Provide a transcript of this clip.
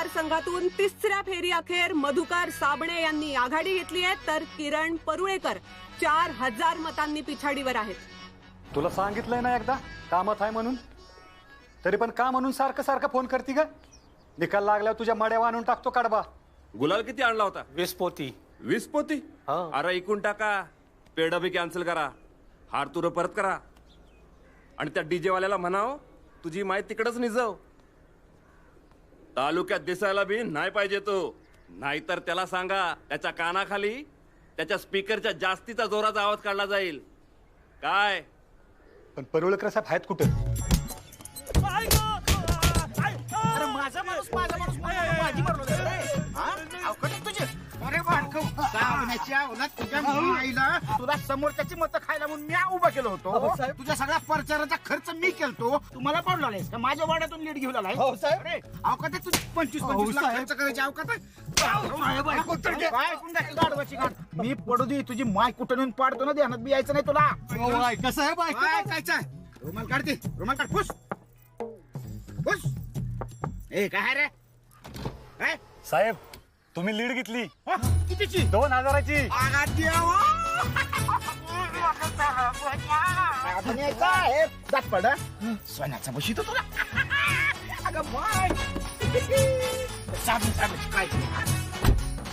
मतदारसंघातून तिसऱ्या फेरी अखेर मधुकर साबणे यांनी आघाडी घेतली आहे, तर किरण परुळेकर 4000 मतांनी पिछाडीवर आहेत. तुला सांगितलंय ना एकदा कामात आहे म्हणून, तरी पण का म्हणून सारखं सारखं फोन करती ग? निकाल लागल्यावर तुझ्या मड्यावर आणून टाकतो कडबा. गुलाल किती आणला होता? 20 पोती. 20 पोती? अरे ऐकून टाका, पेढा बी कॅन्सल करा, हार तुर परत करा, आणि त्या डीजे वाल्याला म्हणाव तुझी माहिती तिकडच निजव. तालुक्यात दिसायला बी नाही पाहिजे तो, नाहीतर त्याला सांगा त्याच्या कानाखाली त्याच्या स्पीकरच्या जास्तीचा जोराचा आवाज काढला जाईल. काय पण परुळेकर साहेब आहेत कुठं? माझा माणूस माझी मारलो तुझे. अरे तुझ्या आईला तुला समोरच्याची मतं खायला म्हणून मी उभा केलो होतो. तुझ्या सगळ्या प्रचाराचा खर्च मी केलतो, तुम्हाला पडलो नाहीस का? माझ्या वाड्यातून लीड घेऊन आलाय. अवकात तुझी 25 लाख खर्च करायची अवकात. मी पडू दे, तुझी माय कुठून पाडतो ना, ध्यानात बी यायचं नाही तुला. कसं आहे बाय? काय रुमाल काढते, रुमाल काढ. खुश खुश. ए काय रे काय साहेब तुम्ही लीड घेतली कितीची? 2000ची. सोन्याचा बशी तो तुला. अगं बाय. काय